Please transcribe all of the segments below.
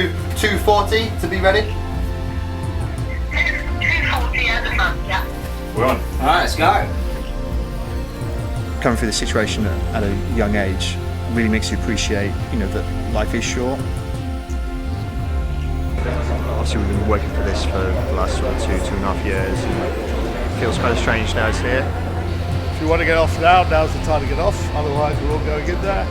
240 to be ready? 240 at the month, yeah. We're on. Alright, let's go. Coming through this situation at a young age really makes you appreciate, that life is short. Obviously we've been working for this for the last sort of 2.5 years. It feels kind of strange now it's here. If you want to get off now, now's the time to get off. Otherwise, we're all going in there.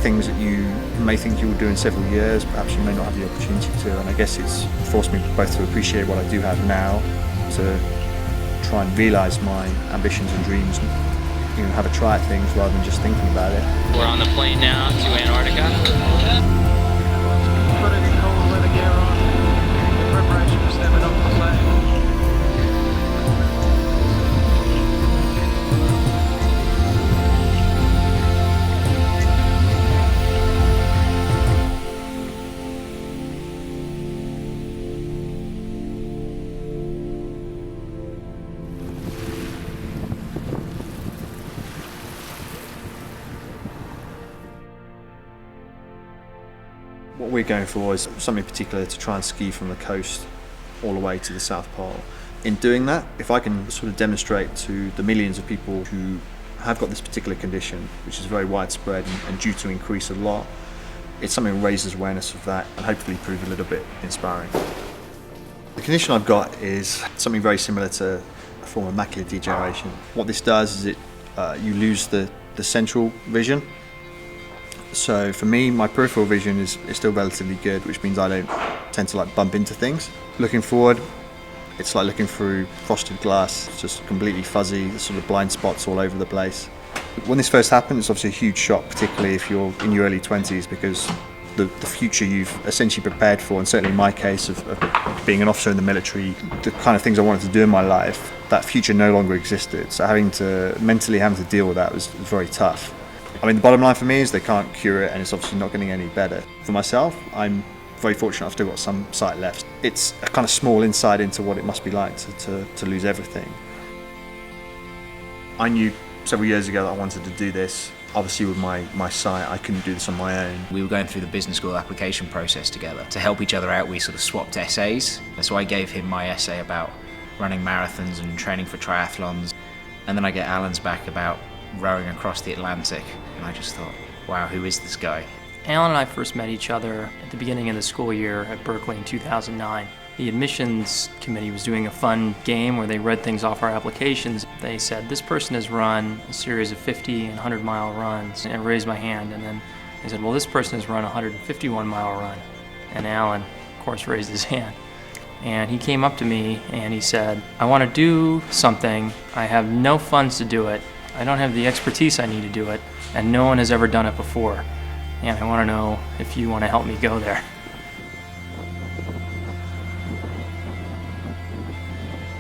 Things that you may think you will do in several years, perhaps you may not have the opportunity to, and I guess it's forced me both to appreciate what I do have now, to try and realise my ambitions and dreams, and have a try at things rather than just thinking about it. We're on the plane now to Antarctica. Putting the cold weather gear on in preparation for stepping off the plane. What we're going for is something particular to try and ski from the coast all the way to the South Pole. In doing that, if I can sort of demonstrate to the millions of people who have got this particular condition, which is very widespread and due to increase a lot, it's something that raises awareness of that and hopefully prove a little bit inspiring. The condition I've got is something very similar to a form of macular degeneration. What this does is you lose the central vision. So for me, my peripheral vision is still relatively good, which means I don't tend to bump into things. Looking forward, it's like looking through frosted glass. It's just completely fuzzy, sort of blind spots all over the place. When this first happened, it's obviously a huge shock, particularly if you're in your early 20s, because the future you've essentially prepared for, and certainly in my case of being an officer in the military, the kind of things I wanted to do in my life, that future no longer existed. So mentally having to deal with that was very tough. I mean, the bottom line for me is they can't cure it, and it's obviously not getting any better. For myself, I'm very fortunate I've still got some sight left. It's a kind of small insight into what it must be like to lose everything. I knew several years ago that I wanted to do this. Obviously with my sight, I couldn't do this on my own. We were going through the business school application process together. To help each other out, we sort of swapped essays. So I gave him my essay about running marathons and training for triathlons. And then I get Alan's back about rowing across the Atlantic. And I just thought, wow, who is this guy? Alan and I first met each other at the beginning of the school year at Berkeley in 2009. The admissions committee was doing a fun game where they read things off our applications. They said, this person has run a series of 50 and 100-mile runs, and I raised my hand, and then they said, well, this person has run a 151-mile run. And Alan, of course, raised his hand. And he came up to me and he said, I want to do something. I have no funds to do it. I don't have the expertise I need to do it, and no one has ever done it before. And I want to know if you want to help me go there.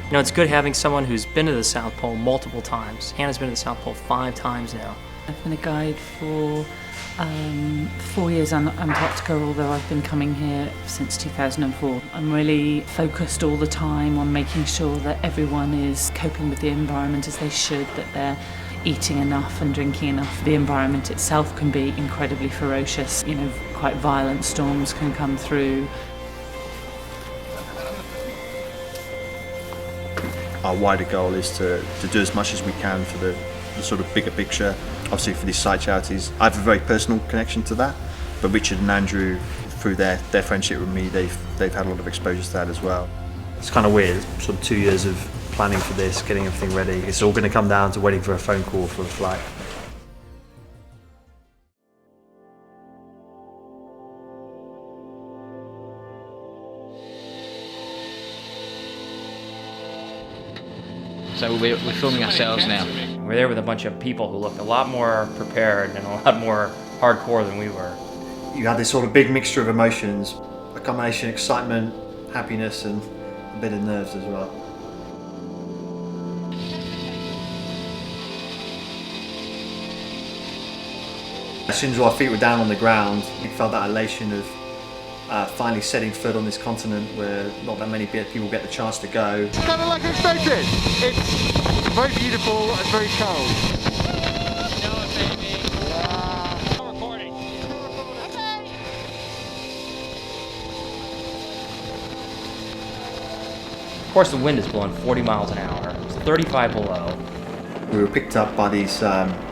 You know, it's good having someone who's been to the South Pole multiple times. Hannah's been to the South Pole 5 times now. I've been a guide for 4 years on Antarctica, although I've been coming here since 2004. I'm really focused all the time on making sure that everyone is coping with the environment as they should, that they're eating enough and drinking enough. The environment itself can be incredibly ferocious. You know, quite violent storms can come through. Our wider goal is to do as much as we can for the sort of bigger picture. Obviously for these side charities, I have a very personal connection to that, but Richard and Andrew, through their friendship with me, they've had a lot of exposure to that as well. It's kind of weird, sort of 2 years of planning for this, getting everything ready. It's all going to come down to waiting for a phone call for a flight. So we're filming ourselves now. We're there with a bunch of people who looked a lot more prepared and a lot more hardcore than we were. You have this sort of big mixture of emotions, a combination of excitement, happiness, and a bit of nerves as well. As soon as our feet were down on the ground, we felt that elation of finally setting foot on this continent where not that many people get the chance to go. It's kind of like expected. It's very beautiful and very cold. course, the wind is blowing 40 miles an hour. It's 35 below. We were picked up by these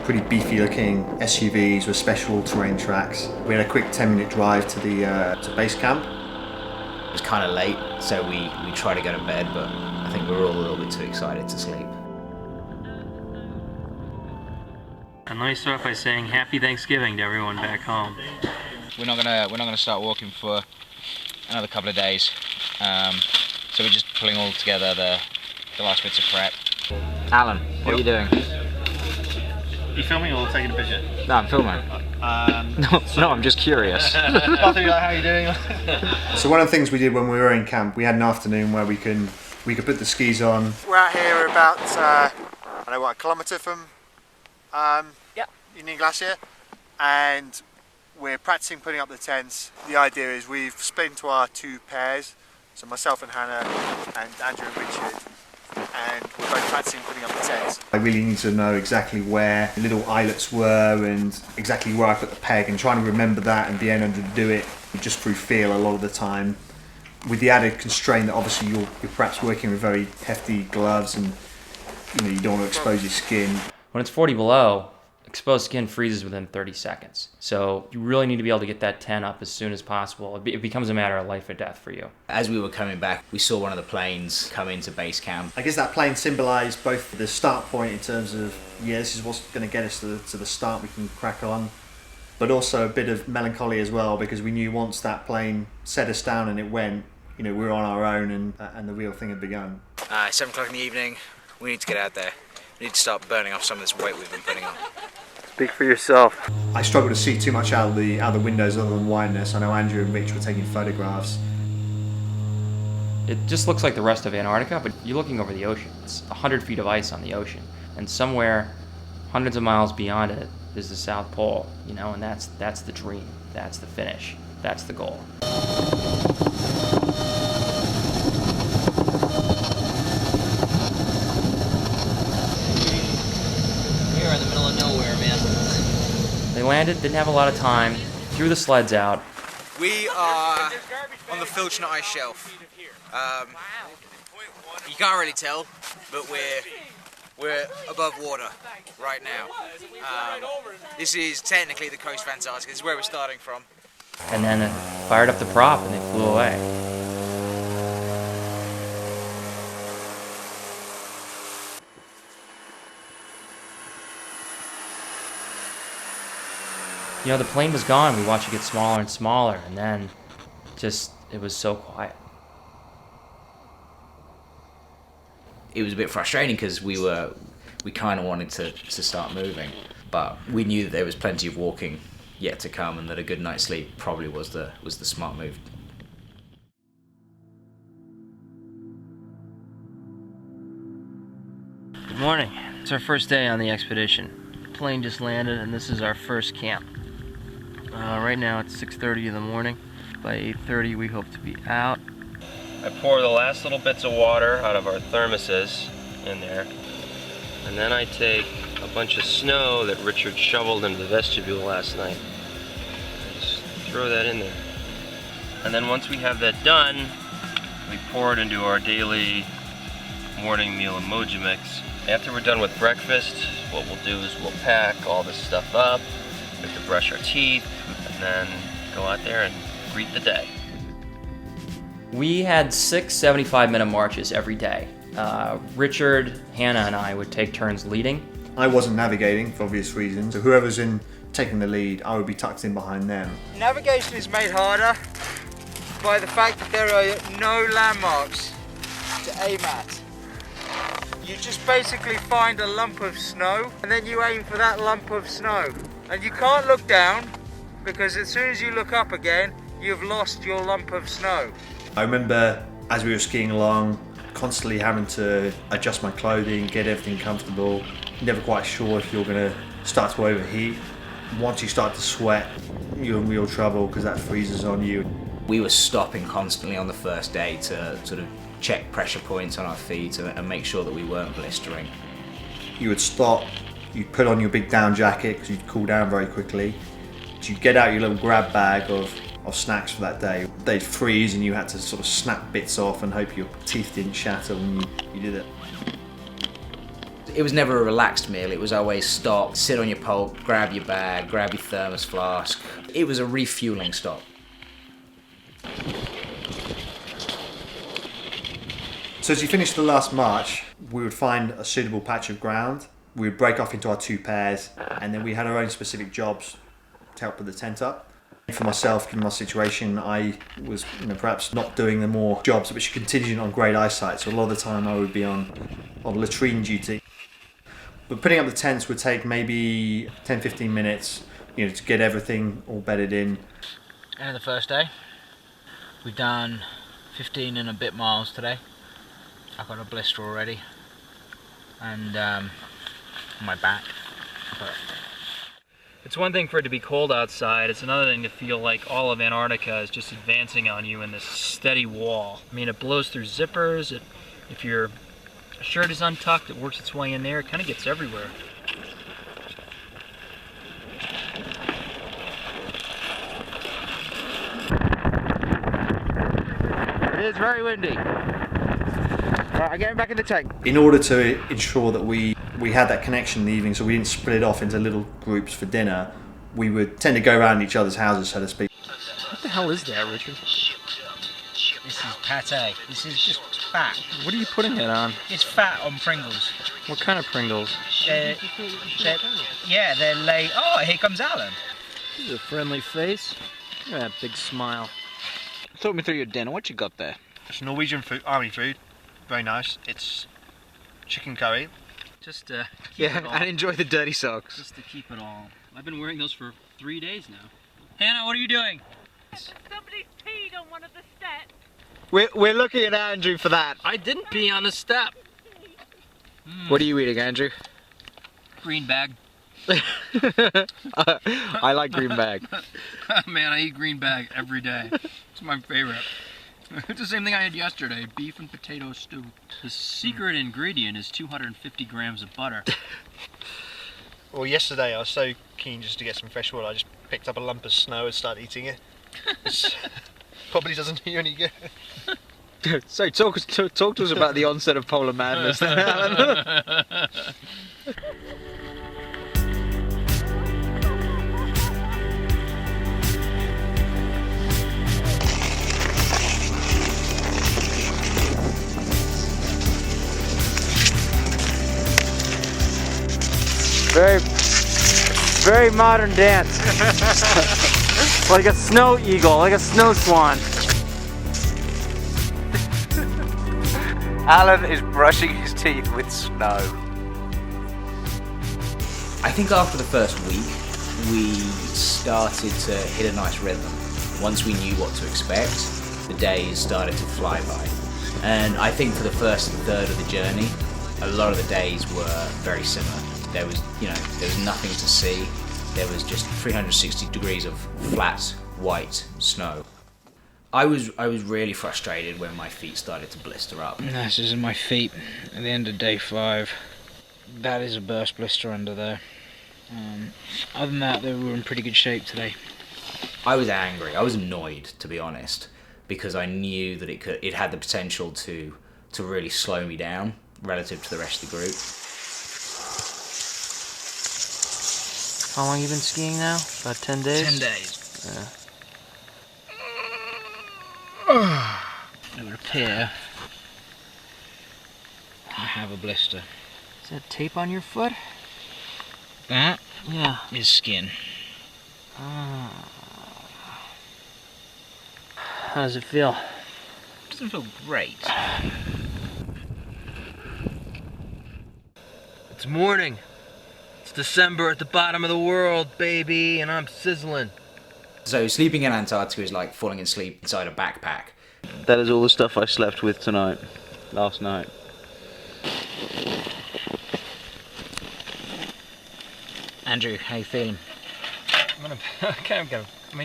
pretty beefy looking SUVs with special all-terrain tracks. We had a quick 10-minute drive to the to base camp. It was kind of late, so we tried to go to bed, but I think we were all a little bit too excited to sleep. And let me start by saying Happy Thanksgiving to everyone back home. We're not gonna start walking for another couple of days, so we're just pulling all together the last bits of prep. Alan, what are you doing? You filming or taking a picture? No, I'm filming. No, I'm just curious. How are you doing? So one of the things we did when we were in camp, we had an afternoon where we could put the skis on. We're out here about a kilometre from Union Glacier, and we're practicing putting up the tents. The idea is we've split into our two pairs, so myself and Hannah and Andrew and Richard, and we're both practicing putting up the tents. I really need to know exactly where the little islets were and exactly where I put the peg, and trying to remember that and be able to do it just through feel a lot of the time, with the added constraint that obviously you're perhaps working with very hefty gloves, and you don't want to expose your skin. When it's 40 below, exposed skin freezes within 30 seconds. So you really need to be able to get that tent up as soon as possible. It becomes a matter of life or death for you. As we were coming back, we saw one of the planes come into base camp. I guess that plane symbolised both the start point in terms of, this is what's going to get us to the start, we can crack on, but also a bit of melancholy as well, because we knew once that plane set us down and it went, we were on our own, and the real thing had begun. 7 o'clock in the evening, we need to get out there. We need to start burning off some of this weight we've been putting on. Speak for yourself. I struggle to see too much out of the windows other than whiteness. I know Andrew and Rich were taking photographs. It just looks like the rest of Antarctica, but you're looking over the ocean. It's 100 feet of ice on the ocean. And somewhere hundreds of miles beyond it is the South Pole, and that's the dream. That's the finish. That's the goal. We're in the middle of nowhere, man. They landed, didn't have a lot of time, threw the sleds out. We are on the Filchner ice shelf. You can't really tell, but we're above water right now. This is technically the coast of Antarctica. This is where we're starting from. And then fired up the prop and they flew away. The plane was gone. We watched it get smaller and smaller, and then it was so quiet. It was a bit frustrating because we kind of wanted to start moving, but we knew that there was plenty of walking yet to come, and that a good night's sleep probably was the smart move. Good morning. It's our first day on the expedition. The plane just landed, and this is our first camp. Right now it's 6:30 in the morning. By 8:30 we hope to be out. I pour the last little bits of water out of our thermoses in there, and then I take a bunch of snow that Richard shoveled into the vestibule last night. I just throw that in there. And then once we have that done, we pour it into our daily morning meal emoji mix. After we're done with breakfast, what we'll do is we'll pack all this stuff up, we have to brush our teeth, and then go out there and greet the day. We had 6 75-minute marches every day. Richard, Hannah, and I would take turns leading. I wasn't navigating for obvious reasons, so whoever's taking the lead, I would be tucked in behind them. Navigation is made harder by the fact that there are no landmarks to aim at. You just basically find a lump of snow, and then you aim for that lump of snow. And you can't look down, because as soon as you look up again, you've lost your lump of snow. I remember as we were skiing along, constantly having to adjust my clothing, get everything comfortable, never quite sure if you're going to start to overheat. Once you start to sweat, you're in real trouble because that freezes on you. We were stopping constantly on the first day to sort of check pressure points on our feet and make sure that we weren't blistering. You would stop, you'd put on your big down jacket because you'd cool down very quickly. So you'd get out your little grab bag of of snacks for that day. They'd freeze and you had to sort of snap bits off and hope your teeth didn't shatter when you did it. It was never a relaxed meal. It was always stop, sit on your pole, grab your bag, grab your thermos flask. It was a refueling stop. So as you finished the last march, we would find a suitable patch of ground. We would break off into our 2 pairs, and then we had our own specific jobs to help put the tent up. For myself, given my situation, I was perhaps not doing the more jobs which are contingent on great eyesight, so a lot of the time I would be on latrine duty. But putting up the tents would take maybe 10-15 minutes, to get everything all bedded in. End of the first day. We've done 15 and a bit miles today. I've got a blister already, and on my back. But It's one thing for it to be cold outside, it's another thing to feel like all of Antarctica is just advancing on you in this steady wall. I mean, it blows through zippers, if your shirt is untucked, it works its way in there, it kind of gets everywhere. it is very windy. Right, I'm getting back in the tank. In order to ensure that we had that connection in the evening, so we didn't split it off into little groups for dinner, we would tend to go around each other's houses, so to speak. What the hell is that, Richard? This is pate. This is just fat. What are you putting it on? It's fat on Pringles. What kind of Pringles? They're late. Oh, here comes Alan. This is a friendly face. Look at that big smile. Talk me through your dinner. What you got there? It's Norwegian food, army food. Very nice. It's chicken curry. Just to keep Yeah, it all. and enjoy the dirty socks. Just to keep it all. I've been wearing those for 3 days now. Hannah, what are you doing? Somebody's peed on one of the steps. We're looking at Andrew for that. I didn't pee on the step. What are you eating, Andrew? Green bag. I like green bag. Man, I eat green bag every day. It's my favorite. It's the same thing I had yesterday, beef and potato stew. The secret ingredient is 250 grams of butter. Well, yesterday I was so keen just to get some fresh water, I just picked up a lump of snow and started eating it. Probably doesn't do you any good. So talk to us about the onset of polar madness then, Alan. Very modern dance. Like a snow eagle, like a snow swan. Alan is brushing his teeth with snow. I think after the first week, we started to hit a nice rhythm. Once we knew what to expect, the days started to fly by. And I think for the first third of the journey, a lot of the days were very similar. There was nothing to see. There was just 360 degrees of flat, white snow. I was really frustrated when my feet started to blister up. This is my feet at the end of day 5. That is a burst blister under there. Other than that, they were in pretty good shape today. I was angry. I was annoyed, to be honest, because I knew that it had the potential to really slow me down relative to the rest of the group. How long you been skiing now? About 10 days? 10 days. It would appear I have a blister. Is that tape on your foot? That Yeah. is skin. How does it feel? Doesn't feel great. It's morning. It's December at the bottom of the world, baby, and I'm sizzling. So sleeping in Antarctica is like falling asleep inside a backpack. That is all the stuff I slept with tonight. Last night. Andrew, how you feeling? I'm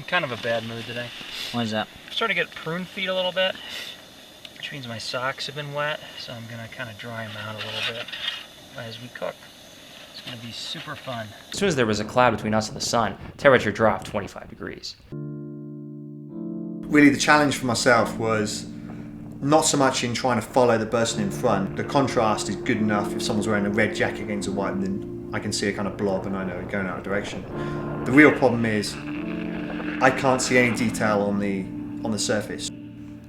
kind of a bad mood today. Why's that? I'm starting to get prune feet a little bit, which means my socks have been wet, so I'm gonna kind of dry them out a little bit as we cook. It's gonna be super fun. As soon as there was a cloud between us and the sun, temperature dropped 25 degrees. Really the challenge for myself was not so much in trying to follow the person in front. The contrast is good enough. If someone's wearing a red jacket against a white, then I can see a kind of blob and I know it's going out of direction. The real problem is I can't see any detail on the surface.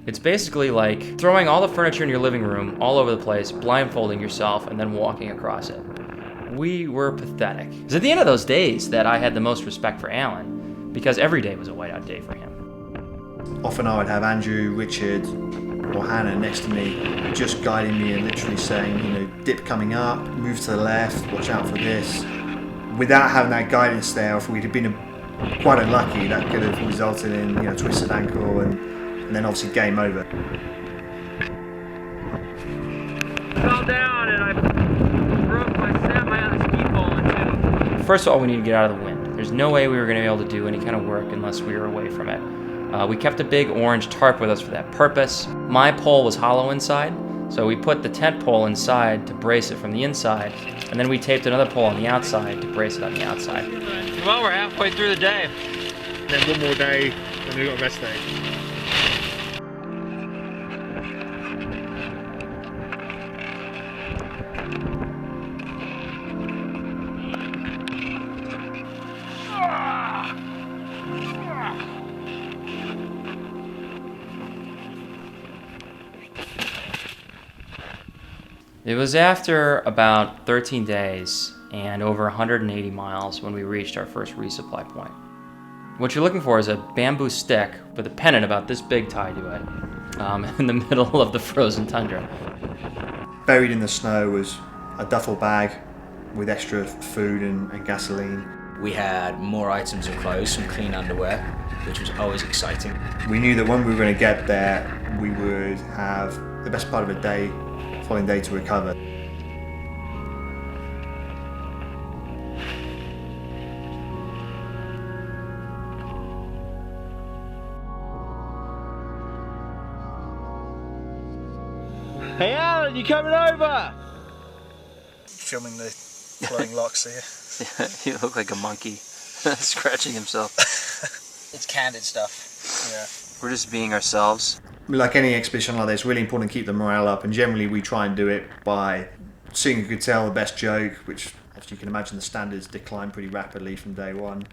It's basically like throwing all the furniture in your living room all over the place, blindfolding yourself, and then walking across it. We were pathetic. It was at the end of those days that I had the most respect for Alan, because every day was a whiteout day for him. Often I would have Andrew, Richard, or Hannah next to me, just guiding me and literally saying, you know, dip coming up, move to the left, watch out for this. Without having that guidance there, if we'd have been quite unlucky, that could have resulted in, you know, twisted ankle and then obviously game over. Fell down and I broke my ski pole in two. First of all, we need to get out of the wind. There's no way we were going to be able to do any kind of work unless we were away from it. We kept a big orange tarp with us for that purpose. My pole was hollow inside, so we put the tent pole inside to brace it from the inside, and then we taped another pole on the outside to brace it on the outside. Well, we're halfway through the day. Then one more day, and we've got a rest day. It was after about 13 days and over 180 miles when we reached our first resupply point. What you're looking for is a bamboo stick with a pennant about this big tied to it in the middle of the frozen tundra. Buried in the snow was a duffel bag with extra food and gasoline. We had more items of clothes, some clean underwear, which was always exciting. We knew that when we were going to get there, we would have the best part of a day, following day to recover. Hey Alan, you coming over? Filming the flowing locks here. You look like a monkey scratching himself. It's candid stuff. Yeah. We're just being ourselves. Like any expedition like this, it's really important to keep the morale up, and generally we try and do it by seeing who could tell the best joke, which, as you can imagine, the standards decline pretty rapidly from day one.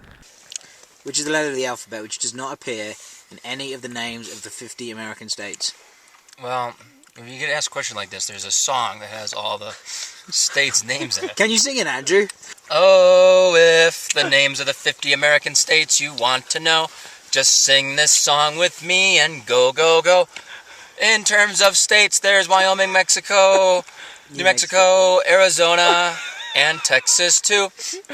Which is the letter of the alphabet which does not appear in any of the names of the 50 American states. Well, if you get asked a question like this, there's a song that has all the states' names in it. Can you sing it, Andrew? Oh, if the names of the 50 American states you want to know, just sing this song with me and go, go, go. In terms of states, there's Wyoming, Mexico, New Mexico, Arizona, and Texas too.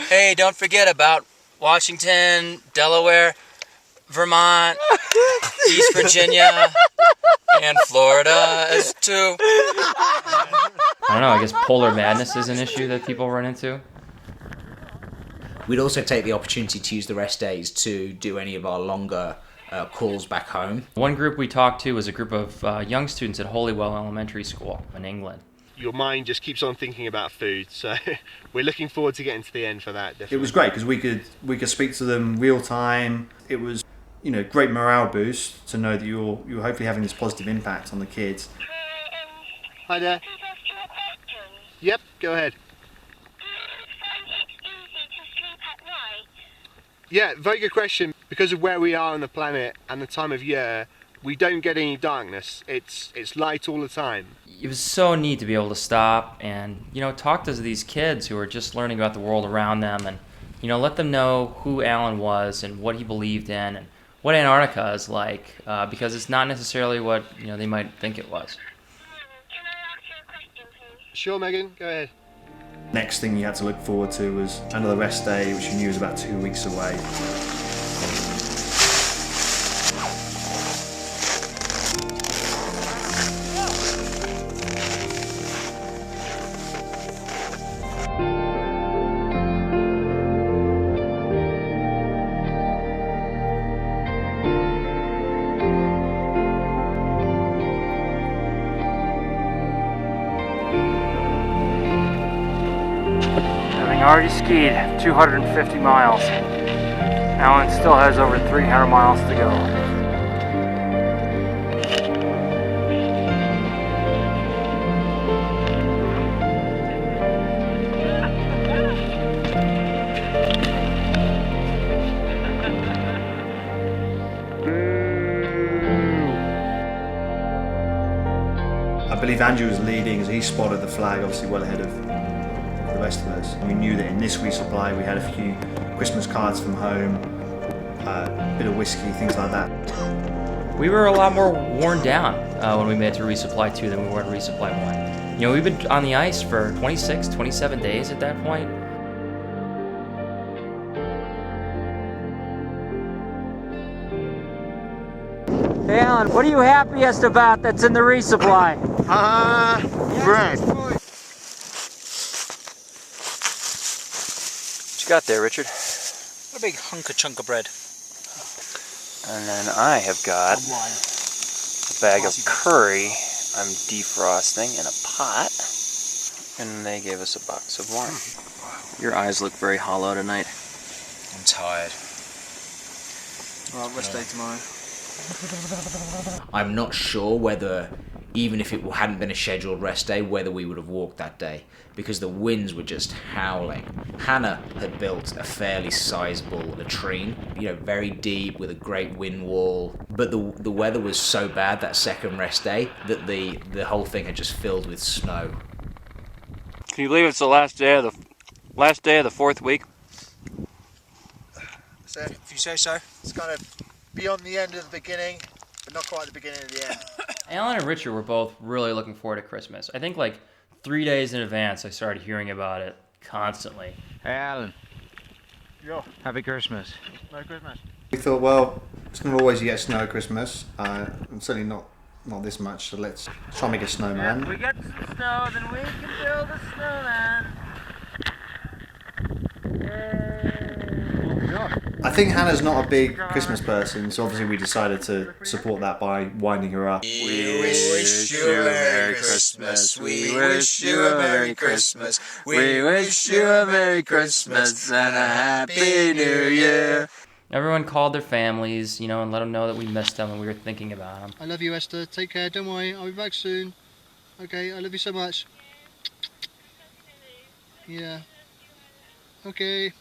Hey, don't forget about Washington, Delaware, Vermont, East Virginia, and Florida as too. I don't know, I guess polar madness is an issue that people run into. We'd also take the opportunity to use the rest days to do any of our longer calls back home. One group we talked to was a group of young students at Holywell Elementary School in England. Your mind just keeps on thinking about food, so we're looking forward to getting to the end for that. Definitely. It was great because we could speak to them real time. It was, you know, great morale boost to know that you're hopefully having this positive impact on the kids. Hi there. Yep, go ahead. Yeah, very good question. Because of where we are on the planet and the time of year, we don't get any darkness. It's light all the time. It was so neat to be able to stop and, you know, talk to these kids who are just learning about the world around them and, you know, let them know who Alan was and what he believed in and what Antarctica is like, because it's not necessarily what, you know, they might think it was. Can I ask you a question, please? Sure, Megan, go ahead. Next thing you had to look forward to was another rest day, which you knew was about 2 weeks away. Already skied 250 miles. Alan still has over 300 miles to go. believe Andrew was leading as he spotted the flag, obviously well ahead of the rest of us. We knew that in this resupply we had a few Christmas cards from home, a bit of whiskey, things like that. We were a lot more worn down when we made it to Resupply 2 than we were at Resupply 1. You know, we've been on the ice for 26, 27 days at that point. Hey Alan, what are you happiest about that's in the resupply? Bread. What you got there, Richard? A big chunk of bread. And then I have got a bag of curry I'm defrosting in a pot. And they gave us a box of wine. Your eyes look very hollow tonight. I'm tired. Well, rest day tomorrow. I'm not sure whether, even if it hadn't been a scheduled rest day, whether we would have walked that day, because the winds were just howling. Hannah had built a fairly sizable latrine, you know, very deep with a great wind wall, but the weather was so bad that second rest day that the whole thing had just filled with snow. Can you believe it's the last day of the fourth week? So, if you say so. It's kind of beyond the end of the beginning, but not quite the beginning of the end. Alan and Richard were both really looking forward to Christmas. I think like 3 days in advance I started hearing about it constantly. Hey Alan, Yo, happy Christmas. Merry Christmas. We thought, well, it's going to always get snow at Christmas, and certainly not this much, so let's try and make a snowman. If we get some snow, then we can build a snowman. I think Hannah's not a big Christmas person, so obviously we decided to support that by winding her up. We wish you a Merry Christmas. We wish you a Merry Christmas. We wish you a Merry Christmas and a Happy New Year. Everyone called their families, you know, and let them know that we missed them and we were thinking about them. I love you, Esther. Take care. Don't worry. I'll be back soon. Okay, I love you so much. Yeah. Okay.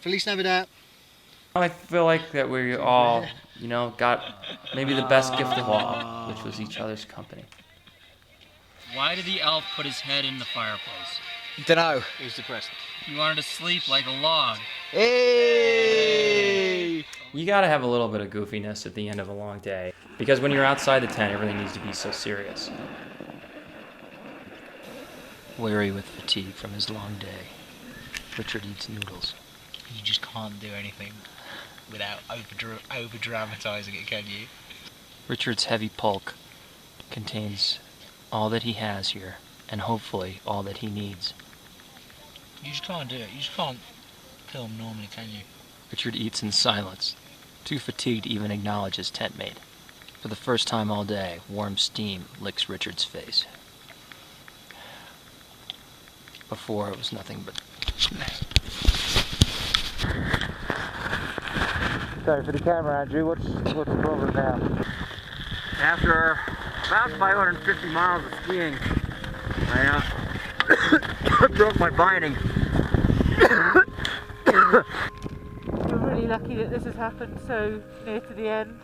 Feliz Navidad. I feel like that we all, you know, got maybe the best gift of all, which was each other's company. Why did the elf put his head in the fireplace? Dunno. He was depressed. He wanted to sleep like a log. Hey! You gotta have a little bit of goofiness at the end of a long day, because when you're outside the tent, everything needs to be so serious. Weary with fatigue from his long day, Richard eats noodles. You just can't do anything without over-dramatizing it, can you? Richard's heavy bulk contains all that he has here, and hopefully all that he needs. You just can't do it. You just can't film normally, can you? Richard eats in silence, too fatigued to even acknowledge his tent mate. For the first time all day, warm steam licks Richard's face. Before it was nothing but... Sorry for the camera, Andrew. What's the problem now? After about 550 miles of skiing, I broke my binding. We're really lucky that this has happened so near to the end.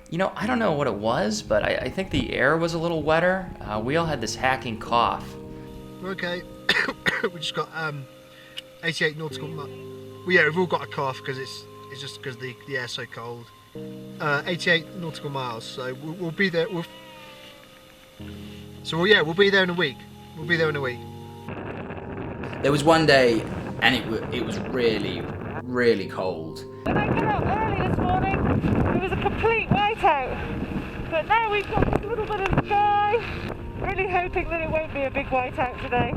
You know, I don't know what it was, but I think the air was a little wetter. We all had this hacking cough. We're okay. We just got 88 nautical miles. Well, yeah, we've all got a cough because it's just because the air's so cold. 88 nautical miles, so we'll be there. We'll be there in a week. We'll be there in a week. There was one day, and it was really, really cold. When I got up early this morning, it was a complete whiteout. But now we've got this little bit of sky. Really hoping that it won't be a big whiteout today.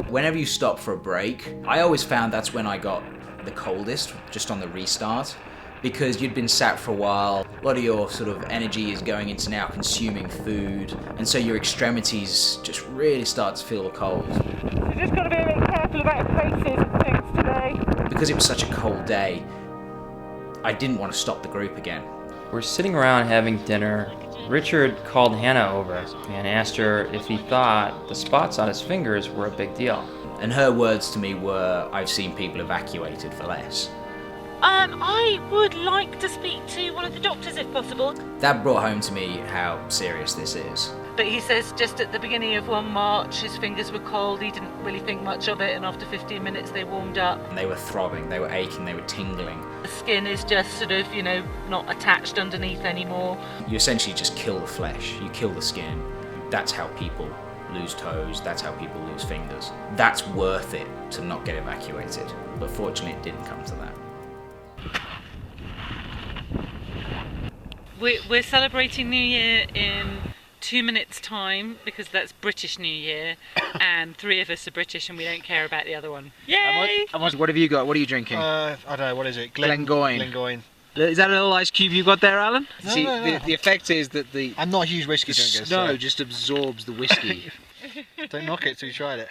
Whenever you stop for a break, I always found that's when I got the coldest, just on the restart, because you'd been sat for a while, a lot of your sort of energy is going into now consuming food, and so your extremities just really start to feel the cold. So just got to be a bit careful about faces and things today. Because it was such a cold day, I didn't want to stop the group again. We're sitting around having dinner. Richard called Hannah over and asked her if he thought the spots on his fingers were a big deal. And her words to me were, I've seen people evacuated for less. I would like to speak to one of the doctors if possible. That brought home to me how serious this is. But he says just at the beginning of one march, his fingers were cold, he didn't really think much of it, and after 15 minutes they warmed up. And they were throbbing, they were aching, they were tingling. The skin is just sort of, not attached underneath anymore. You essentially just kill the flesh, you kill the skin. That's how people lose toes, that's how people lose fingers. That's worth it to not get evacuated. But fortunately it didn't come to that. We're celebrating New Year in 2 minutes' time, because that's British New Year, and 3 of us are British and we don't care about the other one. Yay! What have you got? What are you drinking? I don't know, what is it? Glengoyne. Is that a little ice cube you got there, Alan? No, See, no. The effect is that I'm not a huge whiskey the drinker. snow So just absorbs the whiskey. don't knock it till you tried it.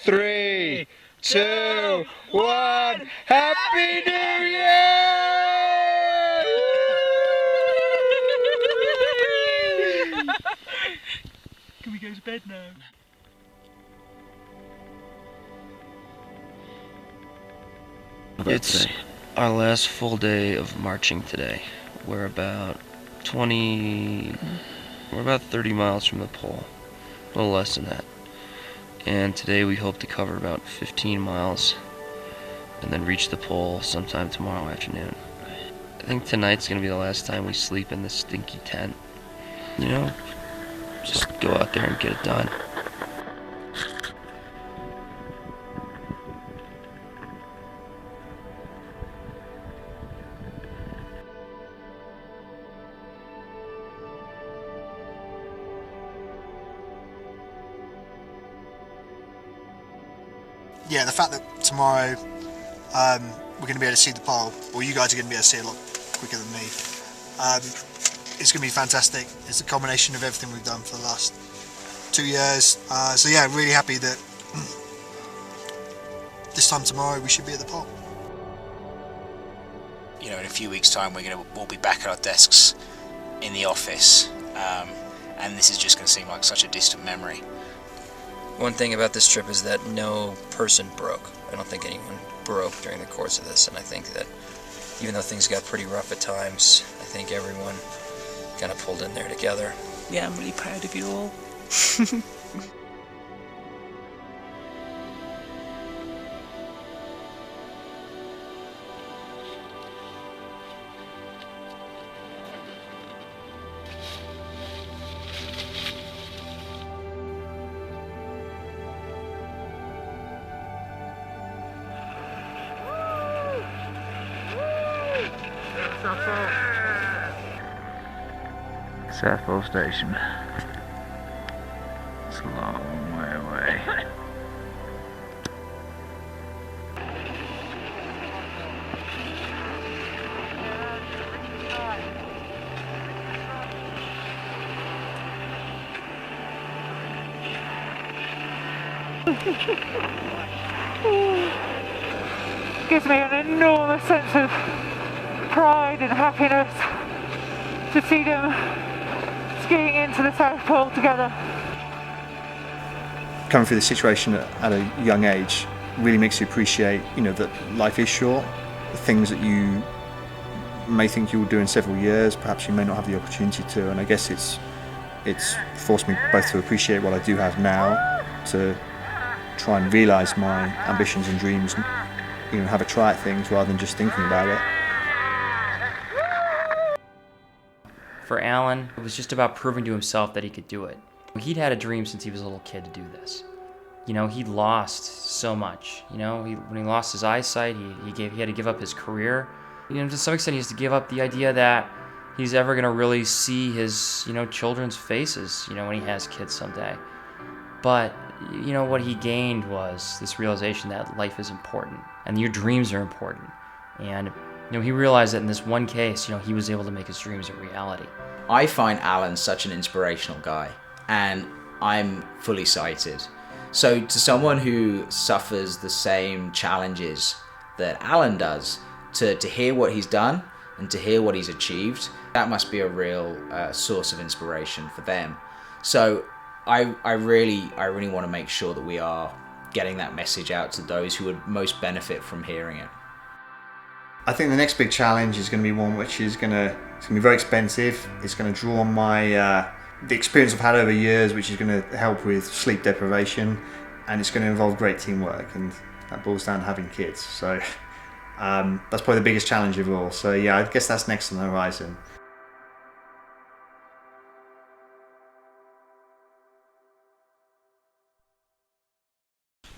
3, 2, 1, Happy New Year! Can we go to bed now? It's our last full day of marching today. We're about 30 miles from the pole, a little less than that. And today we hope to cover about 15 miles and then reach the pole sometime tomorrow afternoon. I think tonight's gonna be the last time we sleep in this stinky tent. Just go out there and get it done. Yeah, the fact that tomorrow we're going to be able to see the pole, or you guys are going to be able to see it a lot quicker than me, it's going to be fantastic. It's a combination of everything we've done for the last 2 years. So yeah, really happy that this time tomorrow we should be at the pole. In a few weeks' time we'll be back at our desks in the office, and this is just going to seem like such a distant memory. One thing about this trip is that no person broke. I don't think anyone broke during the course of this, and I think that even though things got pretty rough at times, I think everyone kind of pulled in there together. Yeah, I'm really proud of you all. South Pole Station. It's a long way away. Gives me an enormous sense of pride and happiness to see them skiing into the South Pole together. Coming through the situation at a young age really makes you appreciate, that life is short. Things that you may think you will do in several years, perhaps you may not have the opportunity to. And I guess it's forced me both to appreciate what I do have now, to try and realise my ambitions and dreams, have a try at things rather than just thinking about it. For Alan, it was just about proving to himself that he could do it. He'd had a dream since he was a little kid to do this. He'd lost so much. When he lost his eyesight, he had to give up his career. To some extent, he has to give up the idea that he's ever going to really see his, children's faces, when he has kids someday. But, what he gained was this realization that life is important and your dreams are important. And, he realized that in this one case, he was able to make his dreams a reality. I find Alan such an inspirational guy, and I'm fully sighted. So to someone who suffers the same challenges that Alan does, to hear what he's done and to hear what he's achieved, that must be a real source of inspiration for them. So I really want to make sure that we are getting that message out to those who would most benefit from hearing it. I think the next big challenge is going to be one which is going to It's going to be very expensive. It's going to draw on my the experience I've had over years, which is going to help with sleep deprivation, and it's going to involve great teamwork, and that boils down to having kids. So that's probably the biggest challenge of all. So yeah, I guess that's next on the horizon.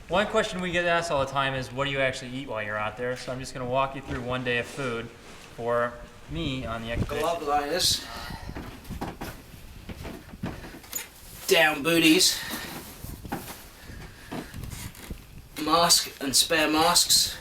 One question we get asked all the time is, what do you actually eat while you're out there? So I'm just going to walk you through one day of food for me on the expedition. Glove liners, down booties, mask and spare masks,